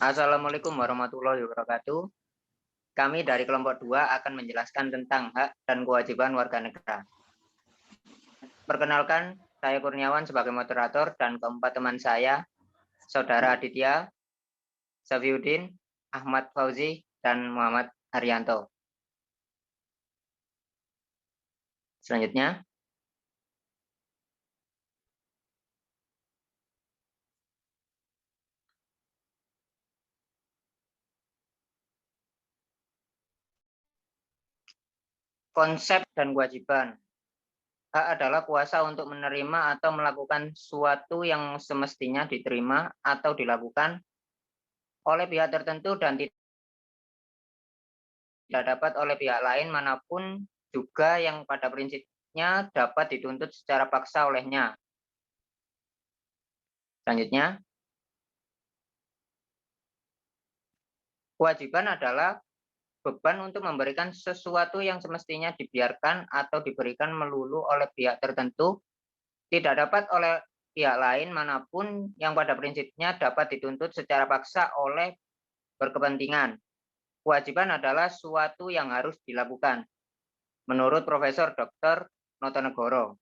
Assalamualaikum warahmatullahi wabarakatuh. Kami dari kelompok 2 akan menjelaskan tentang hak dan kewajiban warga negara. Perkenalkan, saya Kurniawan sebagai moderator dan keempat teman saya, Saudara Aditya, Safiuddin, Ahmad Fauzi, dan Muhammad Haryanto. Selanjutnya, konsep dan kewajiban. Hak adalah kuasa untuk menerima atau melakukan sesuatu yang semestinya diterima atau dilakukan oleh pihak tertentu dan tidak dapat oleh pihak lain manapun, juga yang pada prinsipnya dapat dituntut secara paksa olehnya. Selanjutnya, kewajiban adalah beban untuk memberikan sesuatu yang semestinya dibiarkan atau diberikan melulu oleh pihak tertentu, tidak dapat oleh pihak lain manapun, yang pada prinsipnya dapat dituntut secara paksa oleh berkepentingan. Kewajiban adalah suatu yang harus dilakukan, menurut Profesor Dr. Notonegoro.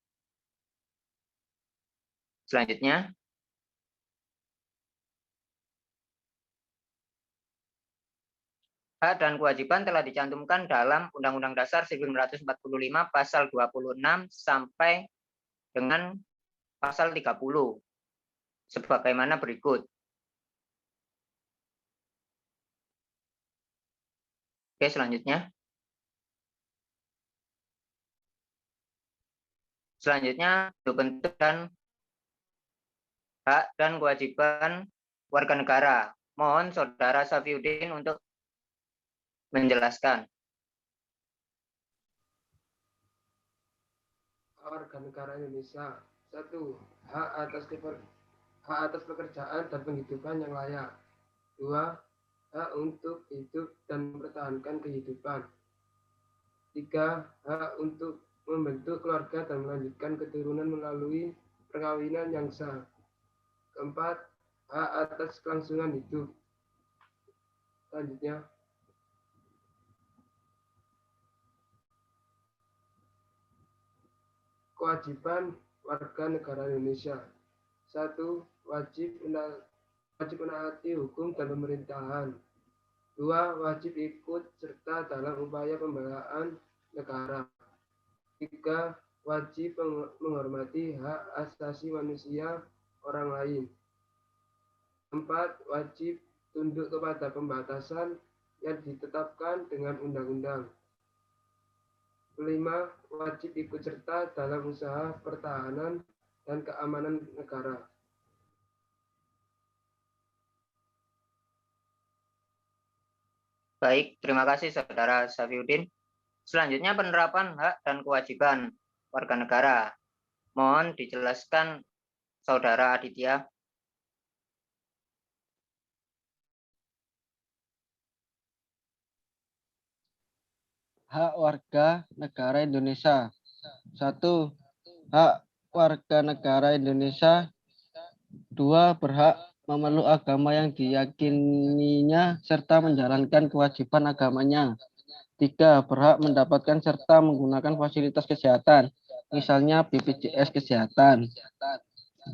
Selanjutnya, hak dan kewajiban telah dicantumkan dalam Undang-Undang Dasar 1945 pasal 26 sampai dengan pasal 30 sebagaimana berikut. Oke, selanjutnya. Selanjutnya, bentuk dan hak dan kewajiban warga negara. Mohon Saudara Safiuddin untuk menjelaskan. Warga negara Indonesia. 1. Hak atas pekerjaan dan penghidupan yang layak. 2. Hak untuk hidup dan mempertahankan kehidupan. 3. Hak untuk membentuk keluarga dan melanjutkan keturunan melalui perkawinan yang sah. 4. Hak atas kelangsungan hidup. Selanjutnya, kewajiban warga negara Indonesia. 1. Wajib menaati hukum dan pemerintahan. 2. Wajib ikut serta dalam upaya pembelaan negara. 3. Wajib menghormati hak asasi manusia orang lain. 4. Wajib tunduk kepada pembatasan yang ditetapkan dengan undang-undang. 5. Wajib ikut serta dalam usaha pertahanan dan keamanan negara. Baik, terima kasih Saudara Safiuddin. Selanjutnya, penerapan hak dan kewajiban warga negara. Mohon dijelaskan Saudara Aditya. Hak warga negara Indonesia. 1. Hak warga negara Indonesia. 2. Berhak memeluk agama yang diyakininya serta menjalankan kewajiban agamanya. 3. Berhak mendapatkan serta menggunakan fasilitas kesehatan, misalnya BPJS Kesehatan.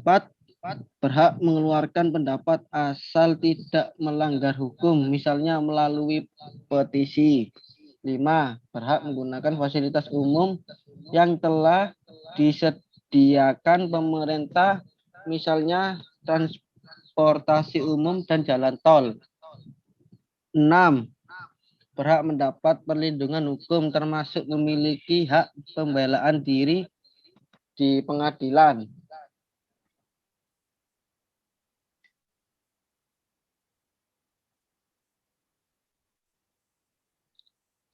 4. Berhak mengeluarkan pendapat asal tidak melanggar hukum, misalnya melalui petisi. 5. Berhak menggunakan fasilitas umum yang telah disediakan pemerintah, misalnya transportasi umum dan jalan tol. 6. Berhak mendapat perlindungan hukum termasuk memiliki hak pembelaan diri di pengadilan.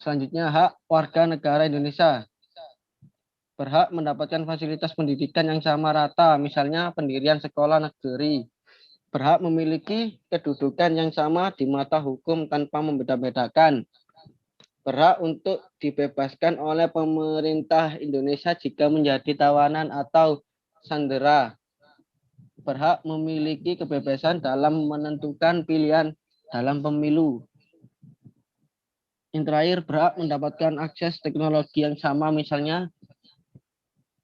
Selanjutnya, hak warga negara Indonesia. Berhak mendapatkan fasilitas pendidikan yang sama rata, misalnya pendirian sekolah negeri. Berhak memiliki kedudukan yang sama di mata hukum tanpa membeda-bedakan. Berhak untuk dibebaskan oleh pemerintah Indonesia jika menjadi tawanan atau sandera. Berhak memiliki kebebasan dalam menentukan pilihan dalam pemilu. Yang terakhir, berhak mendapatkan akses teknologi yang sama, misalnya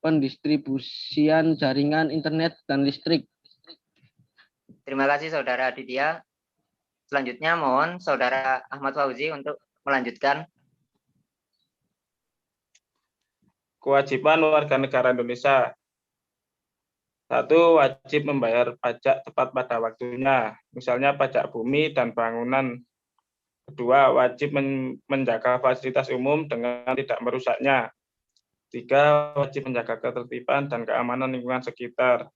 pendistribusian jaringan internet dan listrik. Terima kasih Saudara Aditya. Selanjutnya mohon Saudara Ahmad Fauzi untuk melanjutkan. Kewajiban warga negara Indonesia. 1. Wajib membayar pajak tepat pada waktunya, misalnya pajak bumi dan bangunan. 2. Wajib menjaga fasilitas umum dengan tidak merusaknya. 3. Wajib menjaga ketertiban dan keamanan lingkungan sekitar.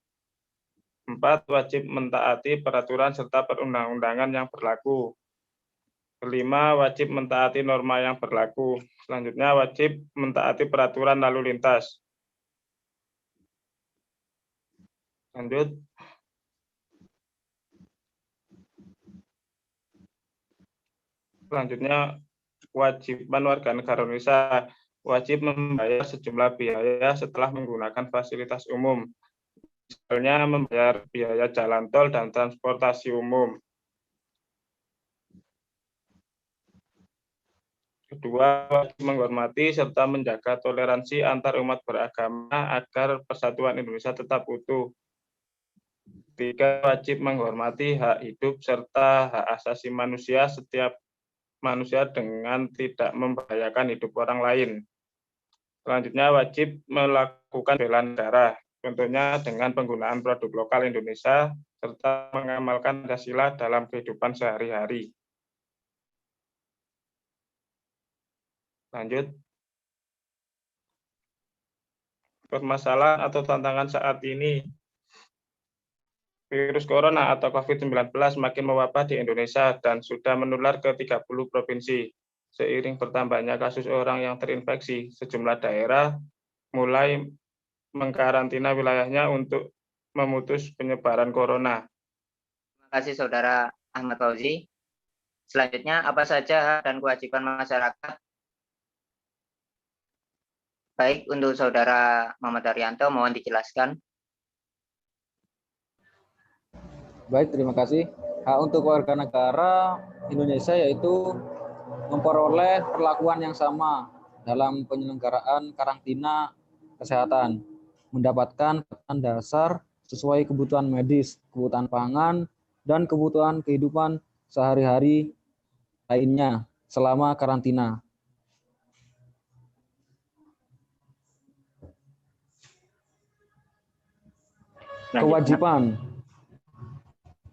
4. Wajib mentaati peraturan serta perundang-undangan yang berlaku. 5. Wajib mentaati norma yang berlaku. Selanjutnya, wajib mentaati peraturan lalu lintas. Lanjut. Selanjutnya, kewajiban warga negara Indonesia wajib membayar sejumlah biaya setelah menggunakan fasilitas umum. Misalnya membayar biaya jalan tol dan transportasi umum. Kedua, wajib menghormati serta menjaga toleransi antar umat beragama agar persatuan Indonesia tetap utuh. 3. Wajib menghormati hak hidup serta hak asasi manusia setiap manusia dengan tidak membahayakan hidup orang lain. Selanjutnya, wajib melakukan bela negara, contohnya dengan penggunaan produk lokal Indonesia serta mengamalkan Pancasila dalam kehidupan sehari-hari. Lanjut. Permasalahan atau tantangan saat ini. Virus corona atau COVID-19 makin mewabah di Indonesia dan sudah menular ke 30 provinsi. Seiring bertambahnya kasus orang yang terinfeksi, sejumlah daerah mulai mengkarantina wilayahnya untuk memutus penyebaran corona. Terima kasih Saudara Ahmad Fauzi. Selanjutnya, apa saja hak dan kewajiban masyarakat? Baik, untuk Saudara Muhammad Haryanto, mohon dijelaskan. Baik, terima kasih. Hak untuk warga negara Indonesia yaitu memperoleh perlakuan yang sama dalam penyelenggaraan karantina kesehatan, mendapatkan kebutuhan dasar sesuai kebutuhan medis, kebutuhan pangan, dan kebutuhan kehidupan sehari-hari lainnya selama karantina. Kewajiban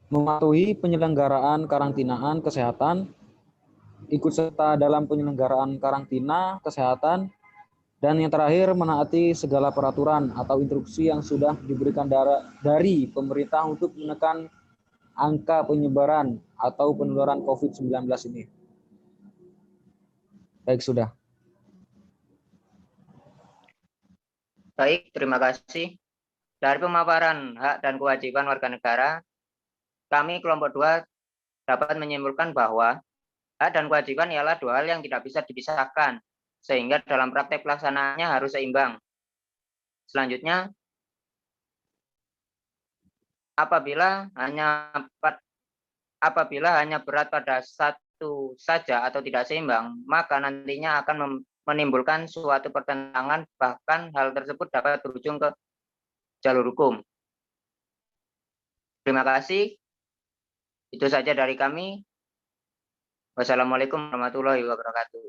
mematuhi penyelenggaraan karantinaan kesehatan, ikut serta dalam penyelenggaraan karantina kesehatan, dan yang terakhir menaati segala peraturan atau instruksi yang sudah diberikan dari pemerintah untuk menekan angka penyebaran atau penularan COVID-19 ini. Baik, sudah. Baik, terima kasih. Dari pemaparan hak dan kewajiban warga negara, kami kelompok 2 dapat menyimpulkan bahwa hak dan kewajiban ialah dua hal yang tidak bisa dipisahkan, sehingga dalam praktek pelaksanaannya harus seimbang. Selanjutnya, apabila hanya berat pada satu saja atau tidak seimbang, maka nantinya akan menimbulkan suatu pertentangan, bahkan hal tersebut dapat berujung ke jalur hukum. Terima kasih. Itu saja dari kami. Wassalamualaikum warahmatullahi wabarakatuh.